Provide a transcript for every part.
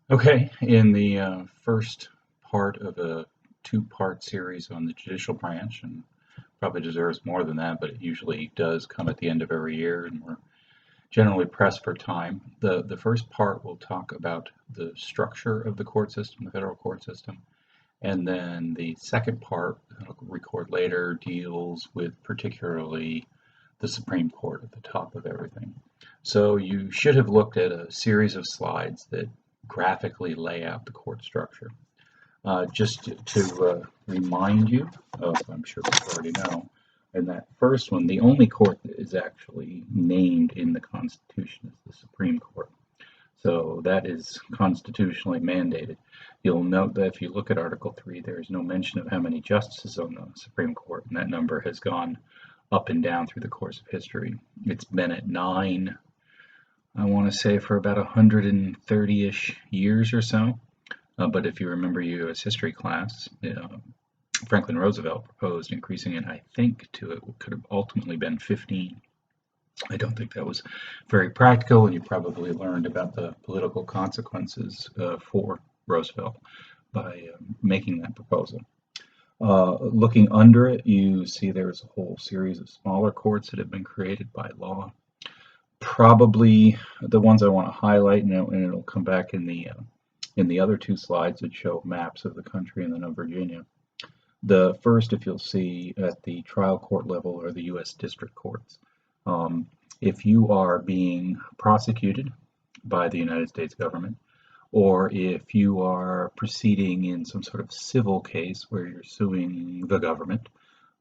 Okay, in the first part of a two-part series on the judicial branch, and probably deserves more than that, but it usually does come at the end of every year, and we're generally pressed for time. The first part will talk about the structure of the court system, the federal court system, and then the second part, that I'll record later, deals with particularly the Supreme Court at the top of everything. So you should have looked at a series of slides that graphically lay out the court structure. Just to remind you of, I'm sure you already know, in that first one, the only court that is actually named in the Constitution is the Supreme Court. So that is constitutionally mandated. You'll note that if you look at Article 3, there is no mention of how many justices on the Supreme Court, and that number has gone up and down through the course of history. It's been at 9, I want to say, for about 130-ish years or so. But if you remember your U.S. history class, Franklin Roosevelt proposed increasing it, I think, to it could have ultimately been 15. I don't think that was very practical, and you probably learned about the political consequences for Roosevelt by making that proposal. Looking under it, you see there's a whole series of smaller courts that have been created by law. Probably the ones I want to highlight, and it'll come back in the other two slides that show maps of the country and then of Virginia. The first, if you'll see at the trial court level, are the U.S. district courts. If you are being prosecuted by the United States government, or if you are proceeding in some sort of civil case where you're suing the government,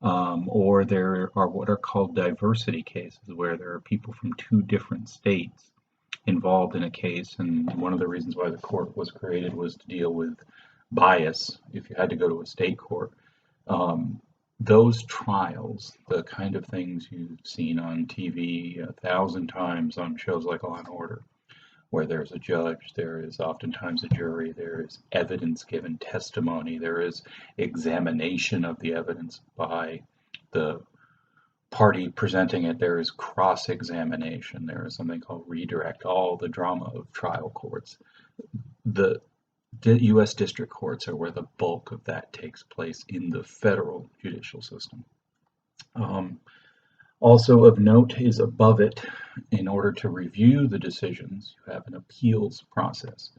or there are what are called diversity cases, where there are people from two different states involved in a case, and one of the reasons why the court was created was to deal with bias if you had to go to a state court. Those trials, the kind of things you've seen on TV 1,000 times on shows like Law and Order, where there's a judge, there is oftentimes a jury, there is evidence given, testimony, there is examination of the evidence by the party presenting it, there is cross-examination, there is something called redirect, all the drama of trial courts. The U.S. district courts are where the bulk of that takes place in the federal judicial system. Also of note is above it, in order to review the decisions, you have an appeals process.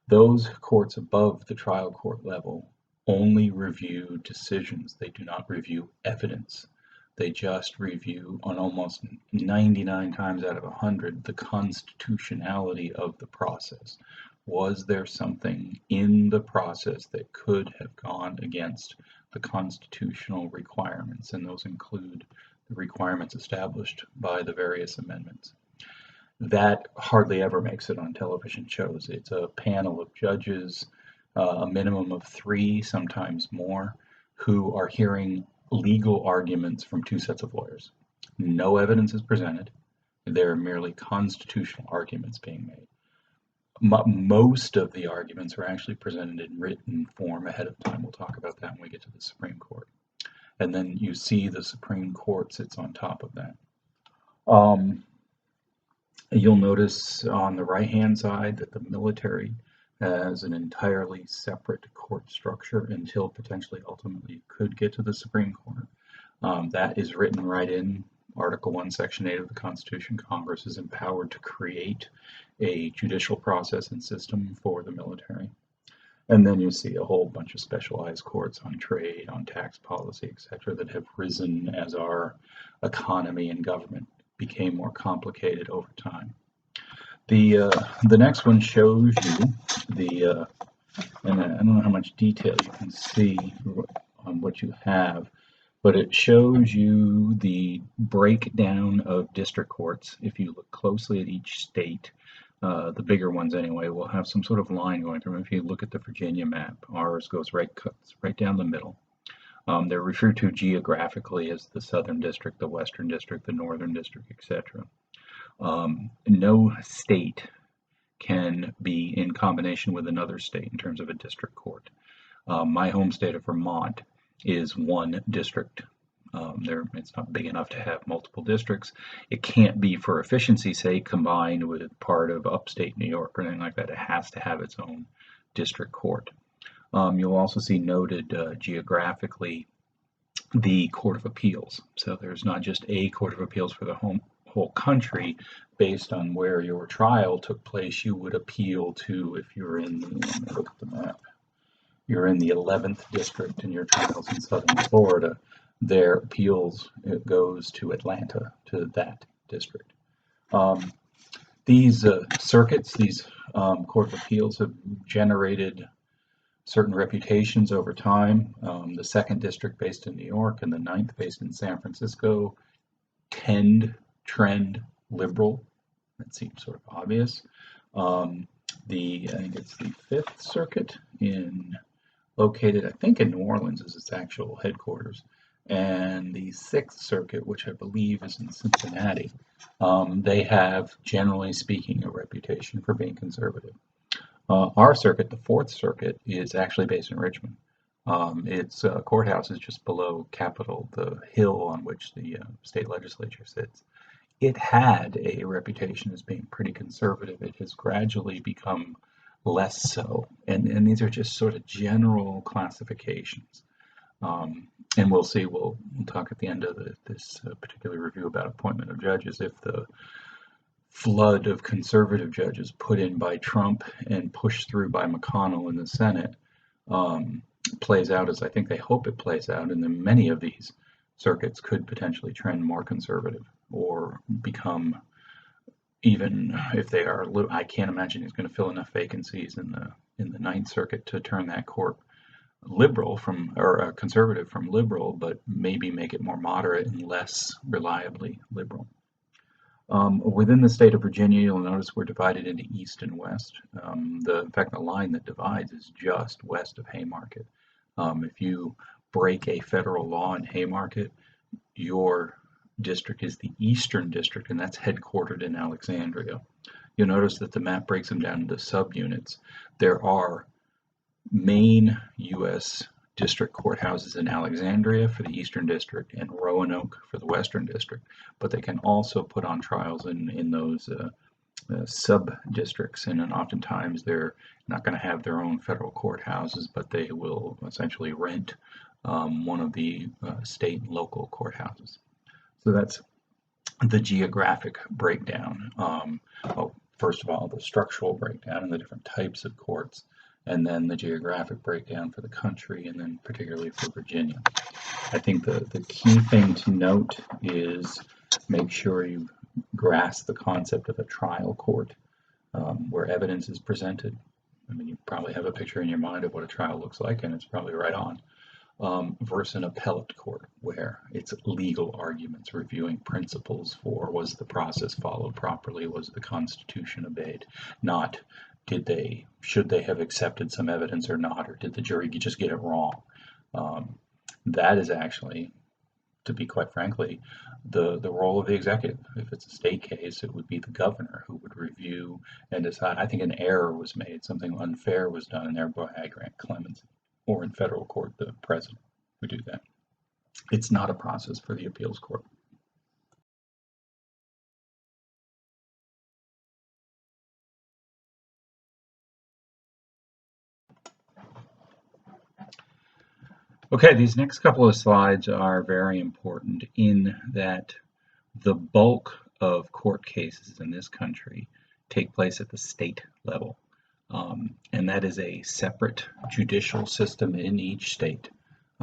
Those courts above the trial court level only review decisions. They do not review evidence. They just review, on almost 99 times out of 100, the constitutionality of the process. Was there something in the process that could have gone against the constitutional requirements? And those include the requirements established by the various amendments. That hardly ever makes it on television shows. It's a panel of judges, a minimum of 3, sometimes more, who are hearing legal arguments from 2 sets of lawyers. No evidence is presented. There are merely constitutional arguments being made. Most of the arguments are actually presented in written form ahead of time. We'll talk about that when we get to the Supreme Court. And then you see the Supreme Court sits on top of that. You'll notice on the right-hand side that the military has an entirely separate court structure until potentially ultimately you could get to the Supreme Court. That is written right in Article 1, Section 8 of the Constitution. Congress is empowered to create a judicial process and system for the military. And then you see a whole bunch of specialized courts on trade, on tax policy, etc., that have risen as our economy and government became more complicated over time. The next one shows you the, and I don't know how much detail you can see on what you have, but it shows you the breakdown of district courts. If you look closely at each state, the bigger ones anyway, will have some sort of line going through them. If you look at the Virginia map, ours goes cuts right down the middle. They're referred to geographically as the Southern District, the Western District, the Northern District, etc. No state can be in combination with another state in terms of a district court. My home state of Vermont is one district It's not big enough to have multiple districts. It can't be, for efficiency's sake, combined with part of upstate New York or anything like that. It has to have its own district court. You'll also see noted geographically the Court of Appeals. So there's not just a Court of Appeals for the whole country. Based on where your trial took place, you would appeal to, if you're in, let me look at the map, you're in the 11th district and your trial's in Southern Florida, their appeals, it goes to Atlanta, to that district. These circuits, these Court of Appeals have generated certain reputations over time. The 2nd district based in New York and the 9th based in San Francisco trend liberal. That seems sort of obvious. I think it's the 5th circuit located, I think, in New Orleans is its actual headquarters, and the 6th circuit, which I believe is in Cincinnati. They have, generally speaking, a reputation for being conservative. Our circuit, the 4th circuit, is actually based in Richmond. Its courthouse is just below Capitol, the hill on which the state legislature sits. It had a reputation as being pretty conservative. It has gradually become less so, and these are just sort of general classifications. And we'll see, we'll talk at the end of this particular review about appointment of judges. If the flood of conservative judges put in by Trump and pushed through by McConnell in the Senate plays out as I think they hope it plays out, and then many of these circuits could potentially trend more conservative or become, even if they are, I can't imagine he's going to fill enough vacancies in the 9th circuit to turn that court liberal from, or conservative from liberal, but maybe make it more moderate and less reliably liberal. Within the state of Virginia, you'll notice we're divided into east and west. In fact, the line that divides is just west of Haymarket. If you break a federal law in Haymarket, your district is the Eastern District, and that's headquartered in Alexandria. You'll notice that the map breaks them down into subunits. There are main U.S. district courthouses in Alexandria for the Eastern District and Roanoke for the Western District, but they can also put on trials in those sub-districts, and then oftentimes they're not going to have their own federal courthouses, but they will essentially rent one of the state and local courthouses. So that's the geographic breakdown. Well, first of all, the structural breakdown and the different types of courts, and then the geographic breakdown for the country, and then particularly for Virginia. I think the key thing to note is make sure you grasp the concept of a trial court where evidence is presented. I mean, you probably have a picture in your mind of what a trial looks like, and it's probably right on. Versus an appellate court where it's legal arguments reviewing principles for, was the process followed properly, was the Constitution obeyed, not should they have accepted some evidence or not, or did the jury just get it wrong. That is actually, to be quite frankly, the role of the executive. If it's a state case, it would be the governor who would review and decide. I think an error was made, something unfair was done, and thereby I grant clemency. Or in federal court, the president would do that. It's not a process for the appeals court. Okay, these next couple of slides are very important in that the bulk of court cases in this country take place at the state level. And that is a separate judicial system in each state.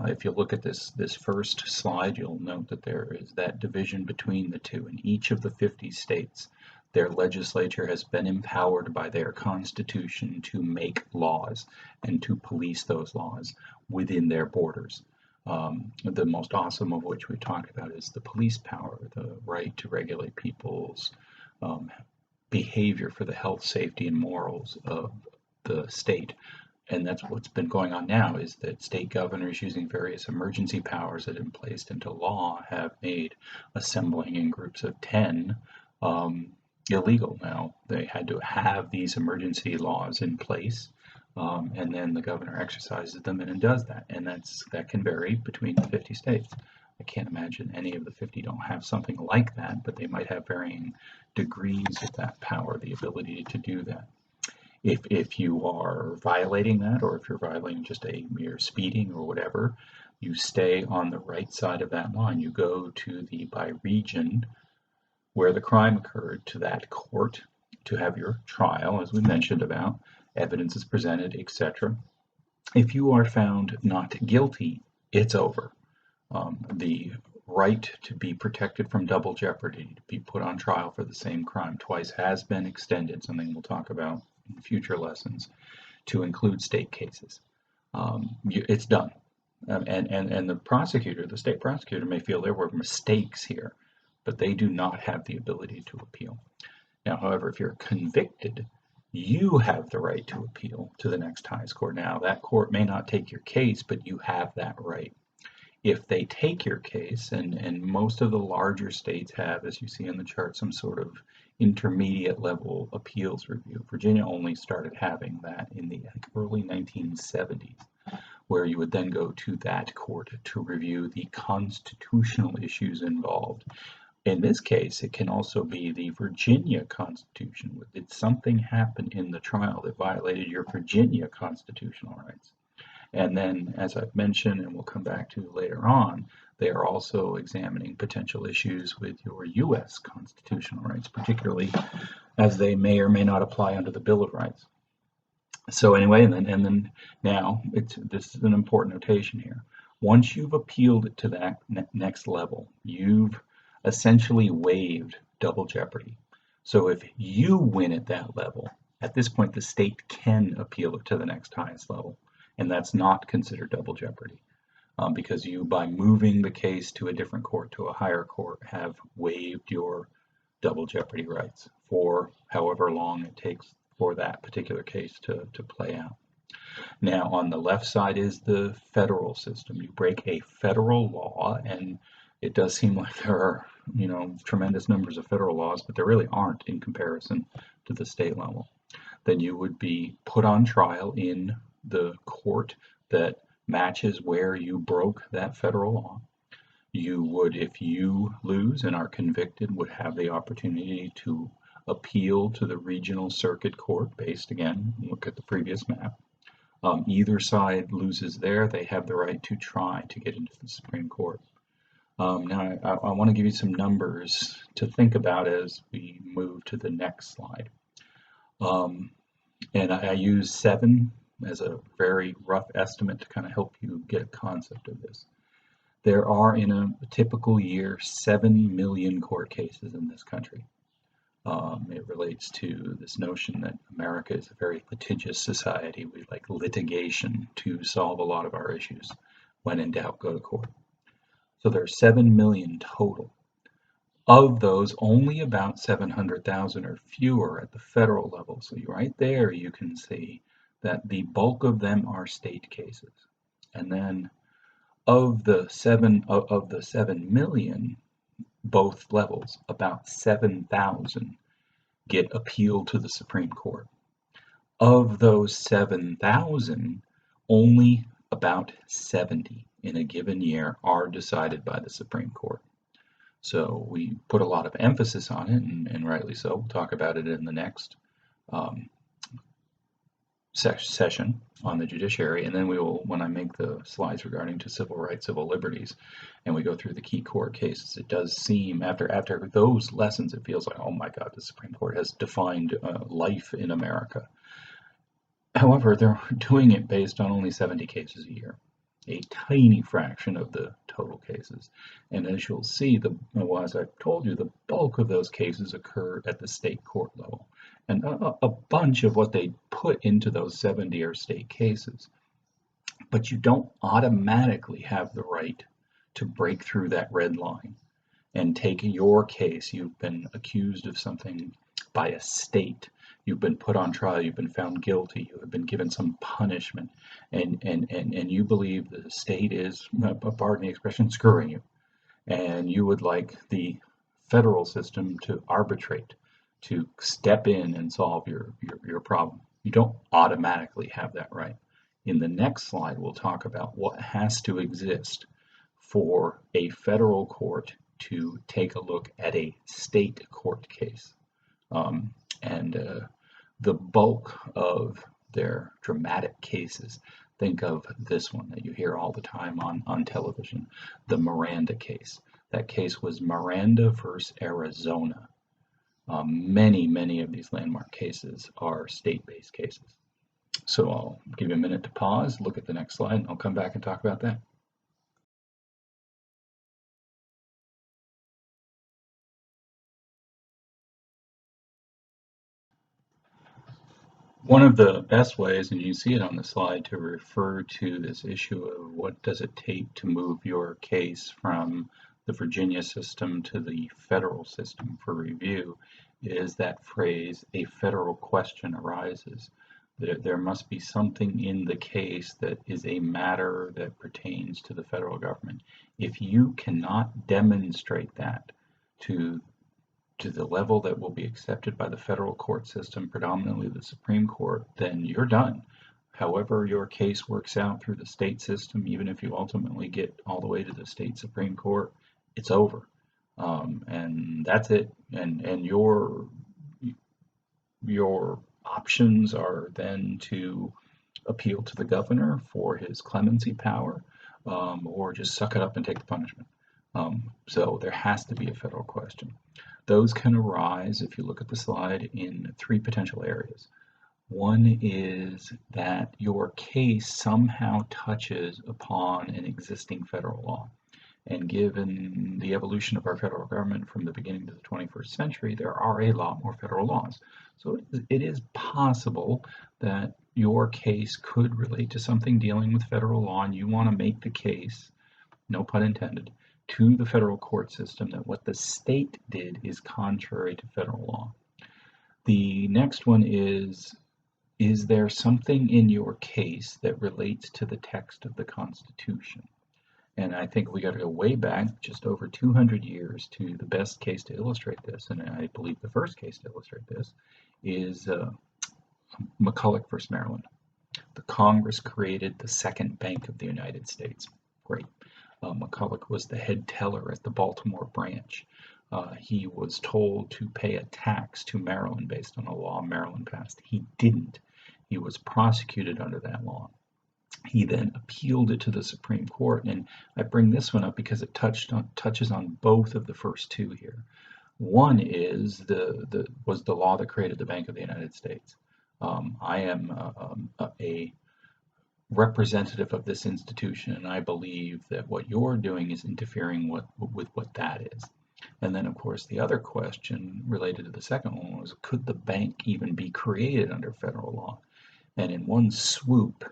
If you look at this first slide, you'll note that there is that division between the two. In each of the 50 states, their legislature has been empowered by their constitution to make laws and to police those laws within their borders. The most awesome of which we talked about is the police power, the right to regulate people's behavior for the health, safety, and morals of the state. And that's what's been going on now, is that state governors, using various emergency powers that have been placed into law, have made assembling in groups of 10 illegal. Now, they had to have these emergency laws in place, and then the governor exercises them and does that. And that can vary between the 50 states. I can't imagine any of the 50 don't have something like that, but they might have varying degrees of that power, the ability to do that. If you are violating that, or if you're violating just a mere speeding or whatever, you stay on the right side of that line. You go to the by region where the crime occurred, to that court to have your trial, as we mentioned about, evidence is presented, etc. If you are found not guilty, it's over. The right to be protected from double jeopardy, to be put on trial for the same crime twice, has been extended, something we'll talk about in future lessons, to include state cases. It's done. And the state prosecutor may feel there were mistakes here, but they do not have the ability to appeal. Now, however, if you're convicted, you have the right to appeal to the next highest court. Now, that court may not take your case, but you have that right. If they take your case, and most of the larger states have, as you see in the chart, some sort of intermediate level appeals review. Virginia only started having that in the early 1970s, where you would then go to that court to review the constitutional issues involved. In this case, it can also be the Virginia Constitution. Did something happen in the trial that violated your Virginia constitutional rights? And then, as I've mentioned, and we'll come back to later on, they are also examining potential issues with your U.S. constitutional rights, particularly as they may or may not apply under the Bill of Rights. So anyway, and then now, this is an important notation here. Once you've appealed it to that next level, you've essentially waived double jeopardy. So if you win at that level, at this point the state can appeal it to the next highest level, and that's not considered double jeopardy, because you, by moving the case to a different court, to a higher court, have waived your double jeopardy rights for however long it takes for that particular case to play out. Now, on the left side is the federal system. You break a federal law, and it does seem like there are, tremendous numbers of federal laws, but there really aren't in comparison to the state level. Then you would be put on trial in the court that matches where you broke that federal law. You would, if you lose and are convicted, would have the opportunity to appeal to the regional circuit court based, again, look at the previous map. Either side loses there, they have the right to try to get into the Supreme Court. Now, I want to give you some numbers to think about as we move to the next slide. And I use 7 as a very rough estimate to kind of help you get a concept of this. There are, in a typical year, 7 million court cases in this country. It relates to this notion that America is a very litigious society. We like litigation to solve a lot of our issues. When in doubt, go to court. So there are 7 million total. Of those, only about 700,000 or fewer at the federal level. So right there you can see that the bulk of them are state cases. And then of the 7 million, both levels, about 7,000 get appealed to the Supreme Court. Of those 7,000, only about 70 in a given year are decided by the Supreme Court. So we put a lot of emphasis on it, and rightly so. We'll talk about it in the next session on the judiciary, and then we will, when I make the slides regarding to civil rights, civil liberties, and we go through the key court cases, it does seem, after those lessons, it feels like, oh my God, the Supreme Court has defined life in America. However, they're doing it based on only 70 cases a year, a tiny fraction of the total cases. And as you'll see, as I've told you, the bulk of those cases occur at the state court level. And a bunch of what they put into those 70 are state cases. But you don't automatically have the right to break through that red line and take your case. You've been accused of something by a state. You've been put on trial, you've been found guilty, you have been given some punishment, and you believe that the state is, pardon the expression, screwing you. And you would like the federal system to arbitrate, to step in and solve your problem. You don't automatically have that right. In the next slide, we'll talk about what has to exist for a federal court to take a look at a state court case. And the bulk of their dramatic cases, think of this one that you hear all the time on television, the Miranda case. That case was Miranda versus Arizona. Many of these landmark cases are state-based cases. So I'll give you a minute to pause, look at the next slide, and I'll come back and talk about that. One of the best ways, and you see it on the slide, to refer to this issue of what does it take to move your case from the Virginia system to the federal system for review is that phrase, a federal question arises. There must be something in the case that is a matter that pertains to the federal government. If you cannot demonstrate that to the level that will be accepted by the federal court system, predominantly the Supreme Court, then you're done. However your case works out through the state system, even if you ultimately get all the way to the state Supreme Court, it's over. And that's it. And your options are then to appeal to the governor for his clemency power, or just suck it up and take the punishment. So there has to be a federal question. Those can arise, if you look at the slide, in three potential areas. One is that your case somehow touches upon an existing federal law. And given the evolution of our federal government from the beginning of the 21st century, there are a lot more federal laws. So it is possible that your case could relate to something dealing with federal law, and you want to make the case, no pun intended, to the federal court system that what the state did is contrary to federal law. The next one is there something in your case that relates to the text of the Constitution? And I think we got to go way back, just over 200 years, to the best case to illustrate this, and I believe the first case to illustrate this is Mcculloch versus Maryland. The Congress created the second bank of the United States. Great. Mcculloch was the head teller at the Baltimore branch. He was told to pay a tax to Maryland based on a law Maryland passed. He didn't. He was prosecuted under that law. He then appealed it to the Supreme Court, and I bring this one up because it touches on both of the first two here. One is was the law that created the Bank of the United States. I am a representative of this institution, and I believe that what you're doing is interfering with what that is. And then, of course, the other question related to the second one was, could the bank even be created under federal law? And in one swoop,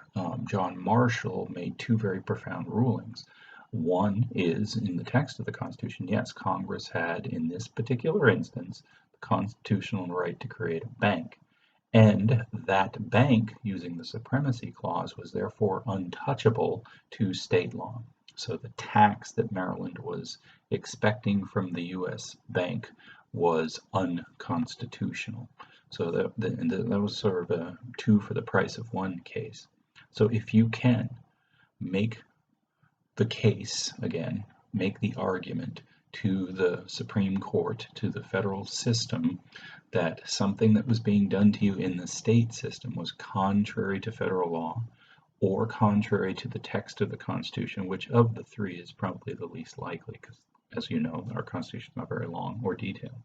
John Marshall made two very profound rulings. One is, in the text of the Constitution, yes, Congress had, in this particular instance, the constitutional right to create a bank. And that bank, using the supremacy clause, was therefore untouchable to state law. So the tax that Maryland was expecting from the U.S. bank was unconstitutional. So that was sort of a two for the price of one case. So if you can make the case, again, make the argument to the Supreme Court, to the federal system, that something that was being done to you in the state system was contrary to federal law or contrary to the text of the Constitution, which of the three is probably the least likely, because, as you know, our Constitution is not very long or detailed.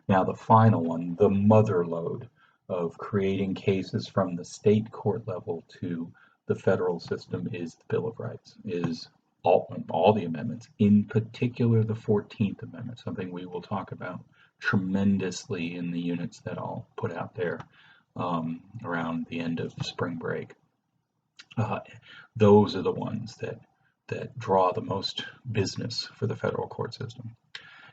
Now, the final one, the mother lode of creating cases from the state court level to the federal system, is the Bill of Rights, is all the amendments, in particular the 14th Amendment, something we will talk about tremendously in the units that I'll put out there around the end of spring break. Those are the ones that draw the most business for the federal court system.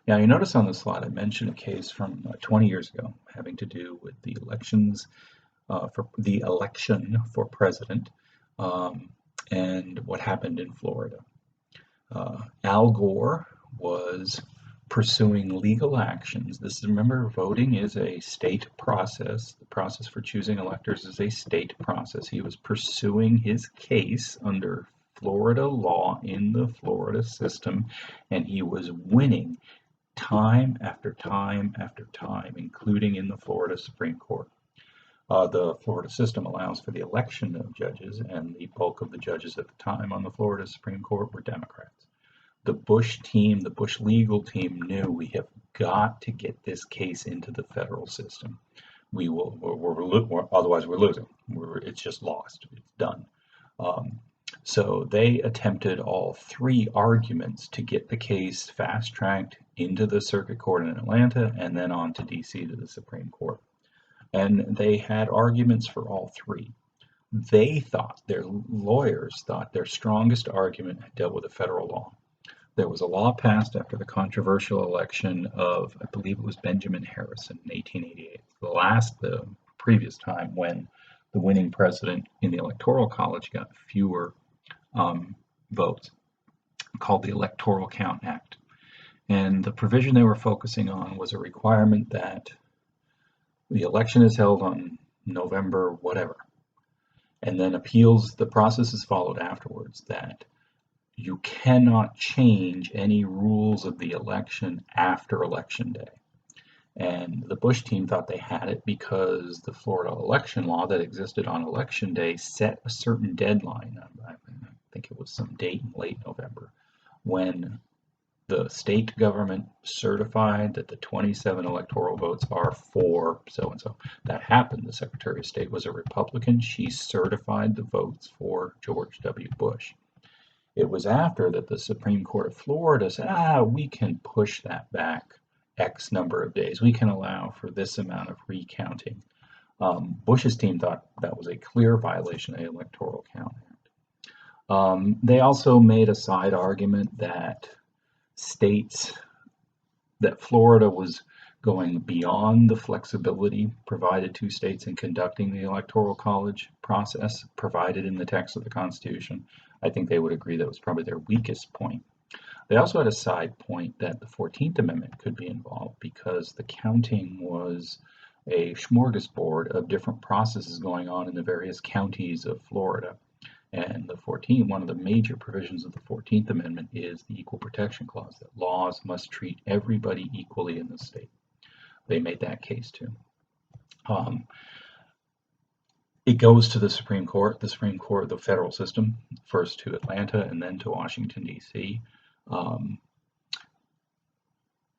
Now, you notice on the slide I mentioned a case from 20 years ago having to do with the elections for the election for president and what happened in Florida. Al Gore was pursuing legal actions. Remember, voting is a state process. The process for choosing electors is a state process. He was pursuing his case under Florida law in the Florida system, and he was winning time after time after time, including in the Florida Supreme Court. The Florida system allows for the election of judges, and the bulk of the judges at the time on the Florida Supreme Court were Democrats. The Bush team, the Bush legal team, knew we have got to get this case into the federal system. Otherwise we're losing. It's just lost. It's done. So they attempted all three arguments to get the case fast-tracked into the Circuit Court in Atlanta and then on to D.C. to the Supreme Court. And they had arguments for all three. They thought, their lawyers thought, their strongest argument had dealt with a federal law. There was a law passed after the controversial election of, I believe it was Benjamin Harrison in 1888, the previous time when the winning president in the Electoral College got fewer votes, called the Electoral Count Act. And the provision they were focusing on was a requirement that the election is held on November whatever, and then appeals, the process is followed afterwards, that you cannot change any rules of the election after Election Day. And the Bush team thought they had it because the Florida election law that existed on Election Day set a certain deadline. I think it was some date in late November, when the state government certified that the 27 electoral votes are for so-and-so. That happened. The Secretary of State was a Republican. She certified the votes for George W. Bush. It was after that the Supreme Court of Florida said, we can push that back X number of days. We can allow for this amount of recounting. Bush's team thought that was a clear violation of the Electoral Count Act. They also made a side argument that Florida was going beyond the flexibility provided to states in conducting the Electoral College process provided in the text of the Constitution. I think they would agree that was probably their weakest point. They also had a side point that the 14th Amendment could be involved because the counting was a smorgasbord of different processes going on in the various counties of Florida. And one of the major provisions of the 14th Amendment is the Equal Protection Clause, that laws must treat everybody equally in the state. They made that case too. It goes to the Supreme Court, the federal system, first to Atlanta and then to Washington, D.C.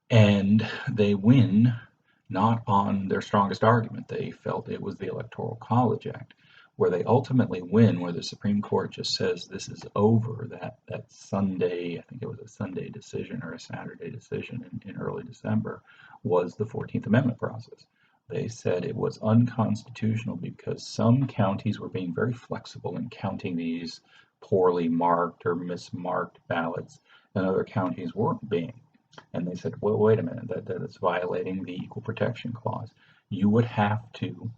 And they win not on their strongest argument. They felt it was the Electoral College Act. Where they ultimately win, where the Supreme Court just says this is over, that Sunday, I think it was a Sunday decision or a Saturday decision in early December, was the 14th Amendment process. They said it was unconstitutional because some counties were being very flexible in counting these poorly marked or mismarked ballots, and other counties weren't being. And they said, well, wait a minute, that is violating the Equal Protection Clause. You would have to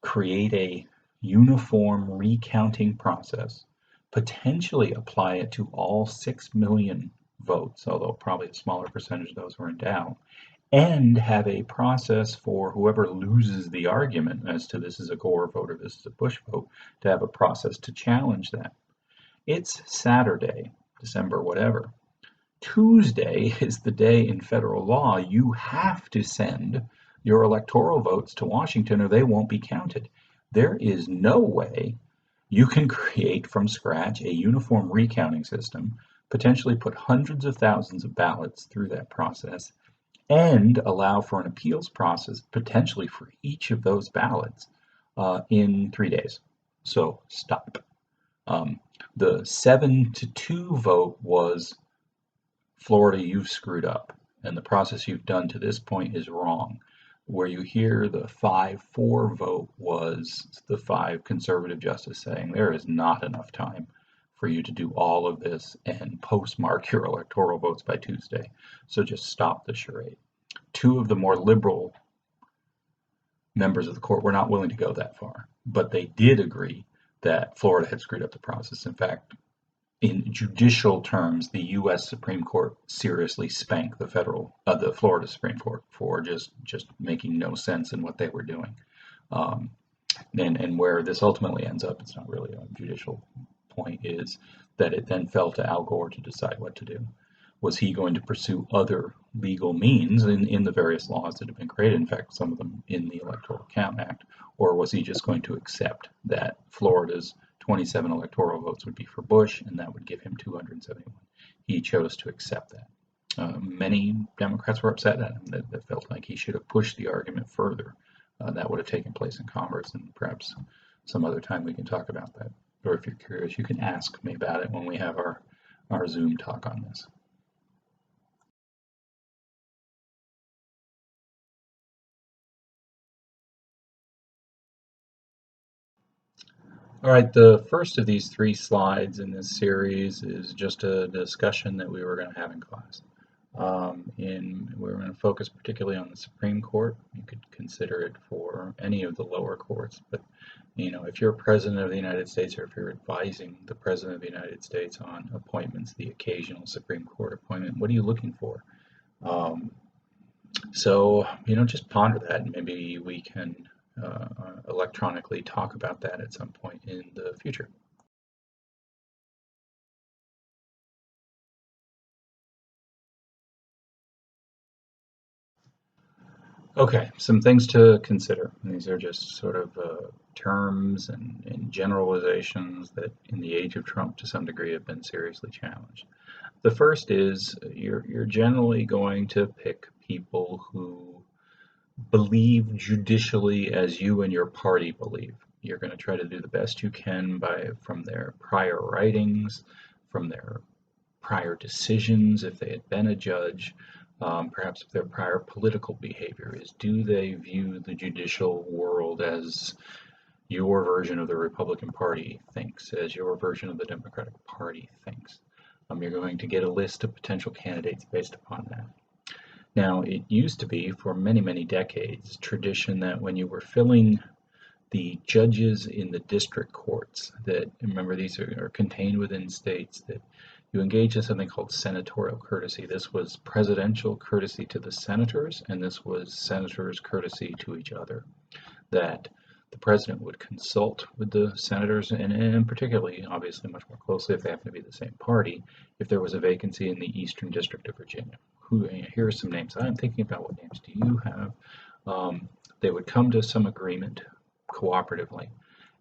create a uniform recounting process, potentially apply it to all 6 million votes, although probably a smaller percentage of those were in doubt, and have a process for whoever loses the argument as to this is a Gore vote or this is a Bush vote, to have a process to challenge that. It's Saturday, December whatever. Tuesday is the day in federal law you have to send your electoral votes to Washington or they won't be counted. There is no way you can create from scratch a uniform recounting system, potentially put hundreds of thousands of ballots through that process, and allow for an appeals process potentially for each of those ballots in 3 days. So stop. The 7-2 vote was, Florida, you've screwed up, and the process you've done to this point is wrong. Where you hear the 5-4 vote was the 5 conservative justices saying there is not enough time for you to do all of this and postmark your electoral votes by Tuesday. So just stop the charade. 2 of the more liberal members of the court were not willing to go that far, but they did agree that Florida had screwed up the process. In fact, in judicial terms, the U.S. Supreme Court seriously spanked the Florida Supreme Court for just making no sense in what they were doing. And where this ultimately ends up, it's not really a judicial point is that it then fell to Al Gore to decide what to do. Was he going to pursue other legal means in the various laws that have been created, in fact, some of them in the Electoral Count Act, or was he just going to accept that Florida's 27 electoral votes would be for Bush, and that would give him 271? He chose to accept that. Many Democrats were upset at him, that felt like he should have pushed the argument further. That would have taken place in Congress, and perhaps some other time we can talk about that. Or if you're curious, you can ask me about it when we have our Zoom talk on this. All right, the first of these 3 slides in this series is just a discussion that we were going to have in class. We're going to focus particularly on the Supreme Court. You could consider it for any of the lower courts, but if you're President of the United States, or if you're advising the President of the United States on appointments, the occasional Supreme Court appointment, what are you looking for? So just ponder that, and maybe we can electronically talk about that at some point in the future. Okay, some things to consider. These are just sort of terms and generalizations that in the age of Trump to some degree have been seriously challenged. The first is you're generally going to pick people who believe judicially as you and your party believe. You're going to try to do the best you can from their prior writings, from their prior decisions, if they had been a judge, perhaps if their prior political behavior is. Do they view the judicial world as your version of the Republican Party thinks, as your version of the Democratic Party thinks? You're going to get a list of potential candidates based upon that. Now, it used to be, for many, many decades, tradition that when you were filling the judges in the district courts, that, remember, these are contained within states, that you engage in something called Senatorial Courtesy. This was presidential courtesy to the senators, and this was senators' courtesy to each other. That the president would consult with the senators, and particularly, obviously, much more closely if they happen to be the same party, if there was a vacancy in the Eastern District of Virginia. Here are some names. I'm thinking about what names do you have. They would come to some agreement cooperatively,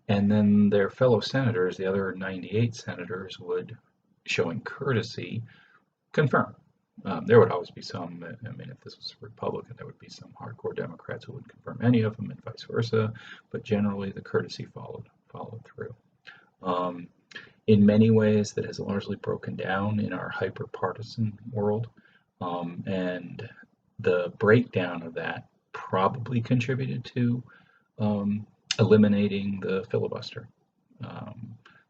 and then their fellow senators, the other 98 senators, would, showing courtesy, confirm. There would always be some, if this was a Republican, there would be some hardcore Democrats who wouldn't confirm any of them, and vice versa, but generally the courtesy followed through. In many ways, that has largely broken down in our hyper-partisan world, and the breakdown of that probably contributed to eliminating the filibuster.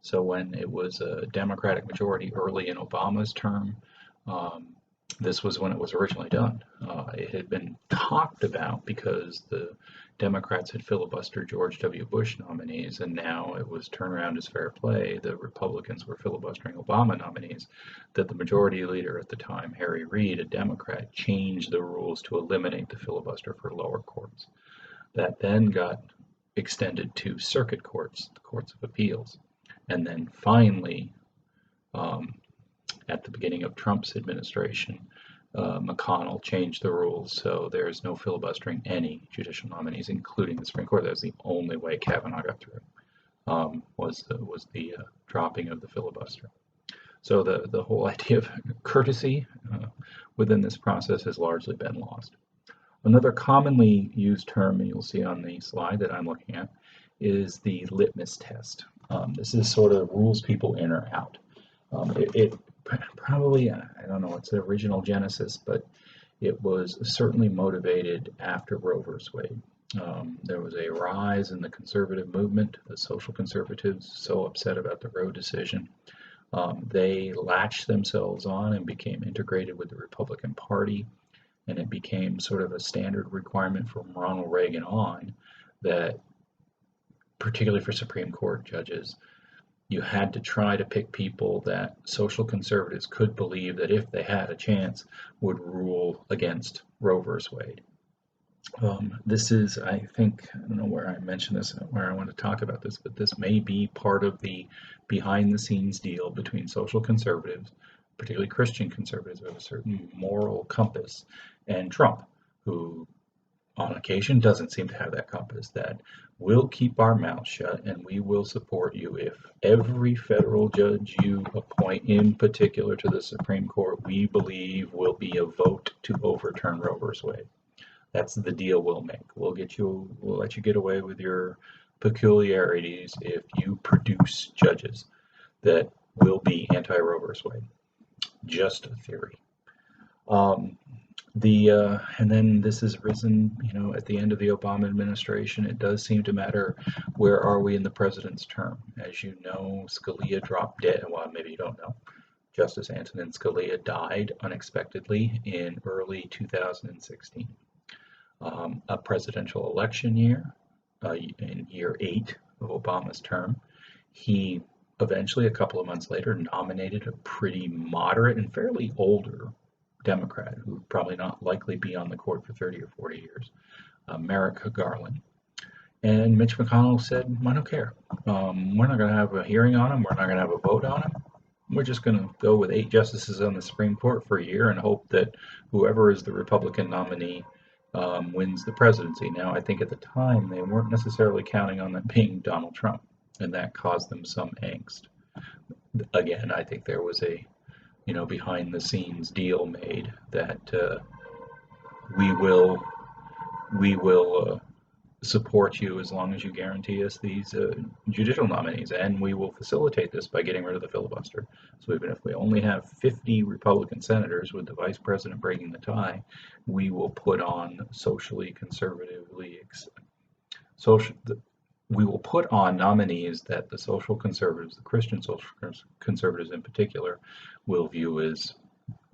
So when it was a Democratic majority early in Obama's term, this was when it was originally done. It had been talked about because the Democrats had filibustered George W. Bush nominees, and now it was turned around as fair play. The Republicans were filibustering Obama nominees, that the majority leader at the time, Harry Reid, a Democrat, changed the rules to eliminate the filibuster for lower courts. That then got extended to circuit courts, the courts of appeals. And then finally, at the beginning of Trump's administration, McConnell changed the rules, so there's no filibustering any judicial nominees, including the Supreme Court. That was the only way Kavanaugh got through, was the dropping of the filibuster. So the whole idea of courtesy within this process has largely been lost. Another commonly used term, and you'll see on the slide that I'm looking at, is the litmus test. This is sort of rules people in or out. It probably, I don't know its original genesis, but it was certainly motivated after Roe v. Wade. There was a rise in the conservative movement, the social conservatives, so upset about the Roe decision. They latched themselves on and became integrated with the Republican Party, and it became sort of a standard requirement from Ronald Reagan on that, particularly for Supreme Court judges, you had to try to pick people that social conservatives could believe that if they had a chance would rule against Roe v. Wade. This is, I think, I don't know where I mentioned this, where I want to talk about this, but this may be part of the behind the scenes deal between social conservatives, particularly Christian conservatives with a certain moral compass, and Trump, who on occasion doesn't seem to have that compass, that we'll keep our mouth shut and we will support you if every federal judge you appoint, in particular to the Supreme Court, we believe will be a vote to overturn Roe v. Wade. That's the deal we'll make. We'll let you get away with your peculiarities if you produce judges that will be anti-Roe v. Wade. Just a theory. Um, and then this has risen, at the end of the Obama administration. It does seem to matter where are we in the president's term. As you know, Scalia dropped dead. Well, maybe you don't know. Justice Antonin Scalia died unexpectedly in early 2016. A presidential election year, in year 8 of Obama's term, he eventually, a couple of months later, nominated a pretty moderate and fairly older Democrat who would probably not likely be on the court for 30 or 40 years, Merrick Garland. And Mitch McConnell said, I don't care. We're not going to have a hearing on him. We're not going to have a vote on him. We're just going to go with 8 justices on the Supreme Court for a year and hope that whoever is the Republican nominee wins the presidency. Now, I think at the time they weren't necessarily counting on that being Donald Trump, and that caused them some angst. Again, I think there was a behind the scenes deal made that we will support you as long as you guarantee us these judicial nominees, and we will facilitate this by getting rid of the filibuster. So even if we only have 50 Republican senators with the vice president breaking the tie, we will put on we will put on nominees that the social conservatives, the Christian social conservatives in particular, will view as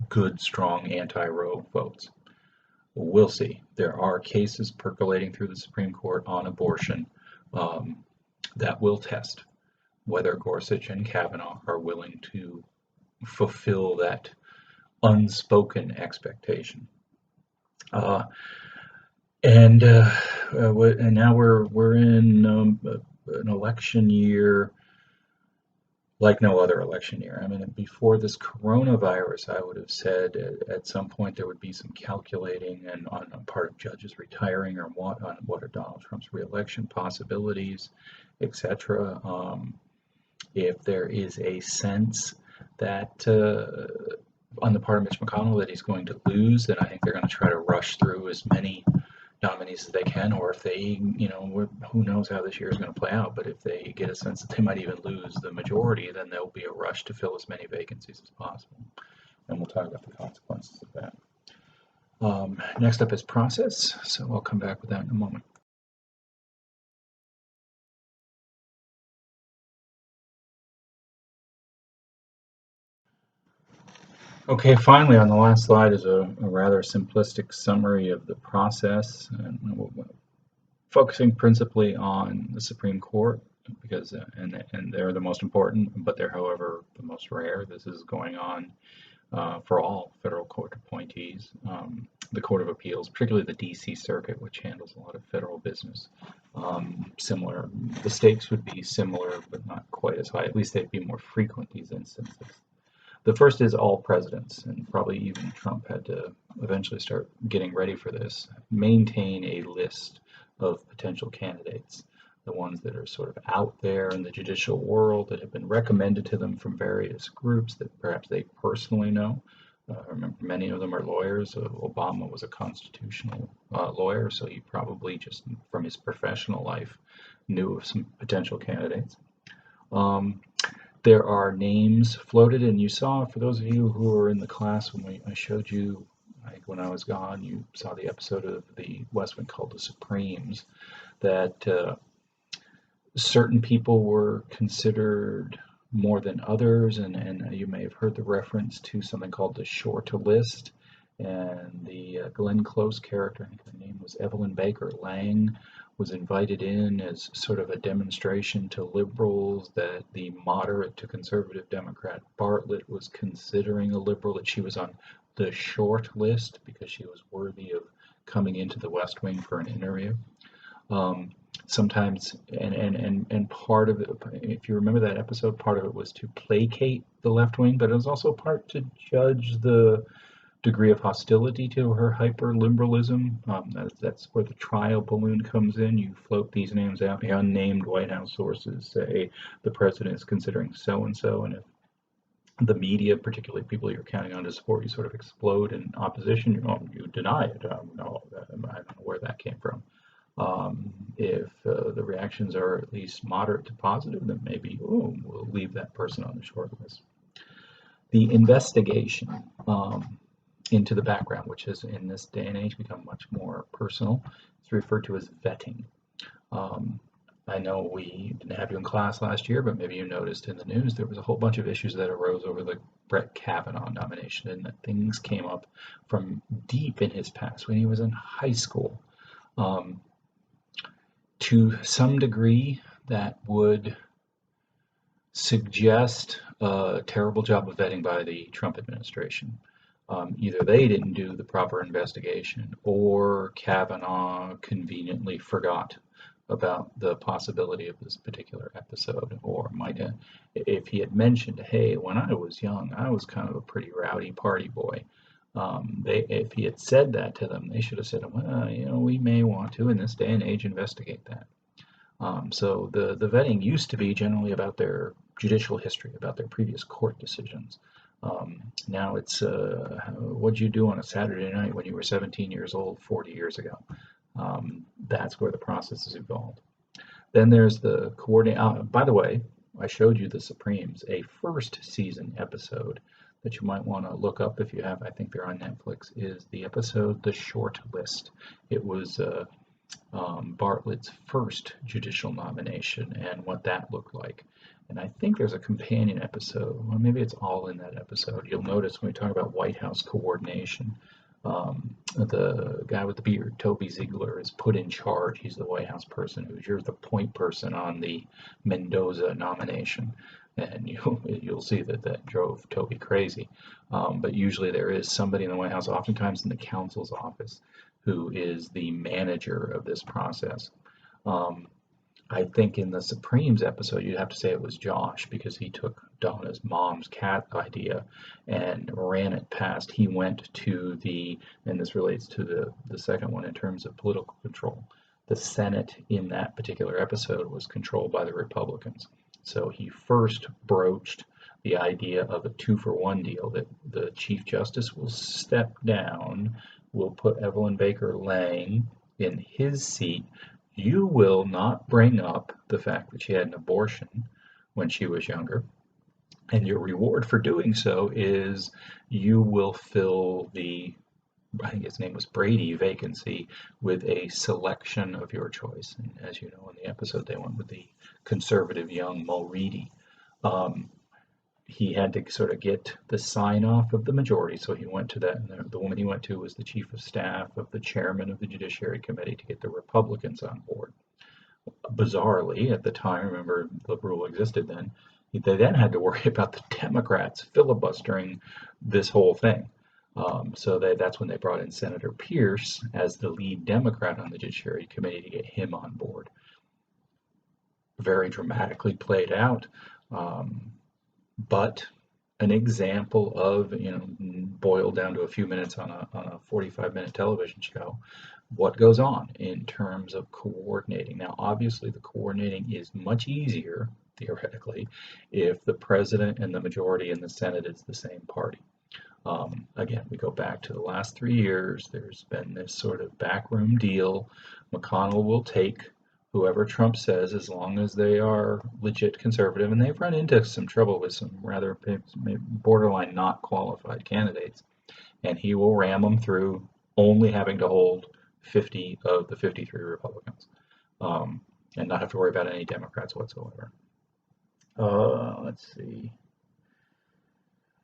good, strong anti-Roe votes. We'll see. There are cases percolating through the Supreme Court on abortion that will test whether Gorsuch and Kavanaugh are willing to fulfill that unspoken expectation. And now we're in an election year like no other election year. I mean, before this coronavirus, I would have said at some point there would be some calculating and on the part of judges retiring or what are Donald Trump's reelection possibilities, etc. If there is a sense that on the part of Mitch McConnell that he's going to lose, then I think they're going to try to rush through as many nominees as they can, or if they, who knows how this year is going to play out, but if they get a sense that they might even lose the majority, then there'll be a rush to fill as many vacancies as possible. And we'll talk about the consequences of that. Next up is process, so I'll come back with that in a moment. Okay, finally, on the last slide is a rather simplistic summary of the process, and focusing principally on the Supreme Court because and they're the most important, but they're, however, the most rare. This is going on for all federal court appointees. The Court of Appeals, particularly the D.C. Circuit, which handles a lot of federal business. Similar, the stakes would be similar, but not quite as high. At least they'd be more frequent, these instances. The first is all presidents, and probably even Trump had to eventually start getting ready for this. Maintain a list of potential candidates, the ones that are sort of out there in the judicial world that have been recommended to them from various groups that perhaps they personally know. Remember, many of them are lawyers. Obama was a constitutional lawyer, so he probably just from his professional life knew of some potential candidates. There are names floated, and you saw, for those of you who were in the class when I showed you, when I was gone, you saw the episode of the West Wing called The Supremes, that certain people were considered more than others, and you may have heard the reference to something called the short list, and the Glenn Close character, I think her name was Evelyn Baker Lang, was invited in as sort of a demonstration to liberals that the moderate to conservative Democrat Bartlett was considering a liberal, that she was on the short list because she was worthy of coming into the West Wing for an interview. Sometimes, and part of it, if you remember that episode, part of it was to placate the left wing, but it was also part to judge the degree of hostility to her hyper-liberalism. That's where the trial balloon comes in. You float these names out. The unnamed White House sources say the president is considering so-and-so, and if the media, particularly people you're counting on to support you, sort of explode in opposition, you deny it. No, I don't know where that came from. If the reactions are at least moderate to positive, then maybe we'll leave that person on the short list. The investigation into the background, which has in this day and age become much more personal, is referred to as vetting. I know we didn't have you in class last year, but maybe you noticed in the news there was a whole bunch of issues that arose over the Brett Kavanaugh nomination, and that things came up from deep in his past when he was in high school. To some degree, that would suggest a terrible job of vetting by the Trump administration. Either they didn't do the proper investigation, or Kavanaugh conveniently forgot about the possibility of this particular episode, or might have, if he had mentioned, hey, when I was young, I was kind of a pretty rowdy party boy. If he had said that to them, they should have said, well, we may want to, in this day and age, investigate that. So the vetting used to be generally about their judicial history, about their previous court decisions. Now it's what'd you do on a Saturday night when you were 17 years old 40 years ago? That's where the process has evolved. Then there's the coordinate. By the way, I showed you the Supremes, a first season episode that you might want to look up if you have. I think they're on Netflix. Is the episode The Short List. It was Bartlett's first judicial nomination and what that looked like. And I think there's a companion episode, or maybe it's all in that episode. You'll notice when we talk about White House coordination, the guy with the beard, Toby Ziegler, is put in charge. He's the White House person you're the point person on the Mendoza nomination. And you'll see that drove Toby crazy. But usually there is somebody in the White House, oftentimes in the counsel's office, who is the manager of this process. I think in the Supremes episode, you'd have to say it was Josh, because he took Donna's mom's cat idea and ran it past. He went to and this relates to the second one in terms of political control. The Senate in that particular episode was controlled by the Republicans. So he first broached the idea of a 2-for-1 deal, that the Chief Justice will step down, will put Evelyn Baker Lang in his seat. You will not bring up the fact that she had an abortion when she was younger. And your reward for doing so is you will fill the, I think his name was Brady, vacancy with a selection of your choice. And as you know, in the episode, they went with the conservative young Mulready. He had to sort of get the sign off of the majority. So he went to that, and the woman he went to was the chief of staff of the chairman of the Judiciary Committee to get the Republicans on board. Bizarrely, at the time, remember the rule existed then, they then had to worry about the Democrats filibustering this whole thing. So that's when they brought in Senator Pierce as the lead Democrat on the Judiciary Committee to get him on board. Very dramatically played out. But an example of, boiled down to a few minutes on a 45-minute television show, what goes on in terms of coordinating. Now, obviously, the coordinating is much easier, theoretically, if the president and the majority in the Senate is the same party. Again, we go back to the last 3 years. There's been this sort of backroom deal. McConnell will take whoever Trump says, as long as they are legit conservative, and they've run into some trouble with some rather borderline not qualified candidates, and he will ram them through, only having to hold 50 of the 53 Republicans, and not have to worry about any Democrats whatsoever. Let's see.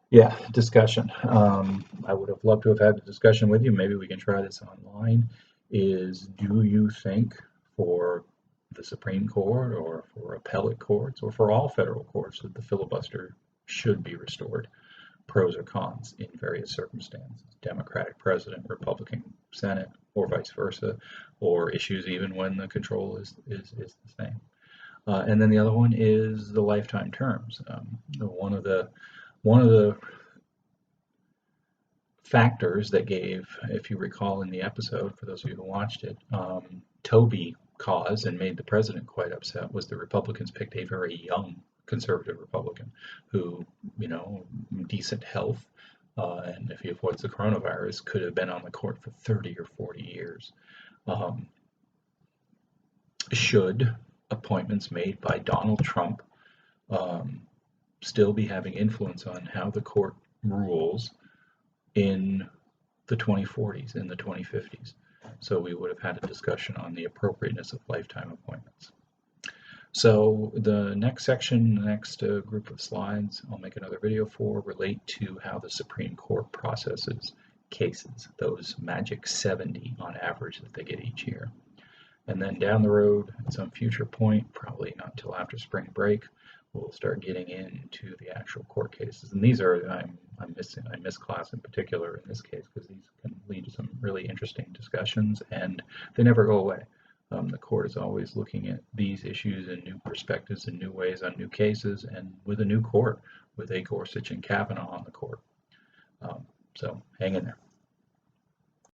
Yeah, discussion. I would have loved to have had a discussion with you. Maybe we can try this online. Do you think for the Supreme Court, or for appellate courts, or for all federal courts, that the filibuster should be restored? pros or cons in various circumstances. Democratic president, Republican Senate, or vice versa, or issues even when the control is the same. And then the other one is the lifetime terms. One of the factors that gave, if you recall in the episode, for those of you who watched it, Toby cause and made the president quite upset was the Republicans picked a very young conservative Republican who, decent health, and if he avoids the coronavirus, could have been on the court for 30 or 40 years. Should appointments made by Donald Trump still be having influence on how the court rules in the 2040s, in the 2050s? So we would have had a discussion on the appropriateness of lifetime appointments. So the next section, the next group of slides, I'll make another video for, relate to how the Supreme Court processes cases, those magic 70 on average that they get each year. And then down the road, at some future point, probably not until after spring break, we'll start getting into the actual court cases. And these are, I miss class in particular in this case, because these can lead to some really interesting discussions, and they never go away. The court is always looking at these issues in new perspectives and new ways on new cases, and with a new court, with a Gorsuch and Kavanaugh on the court. So hang in there.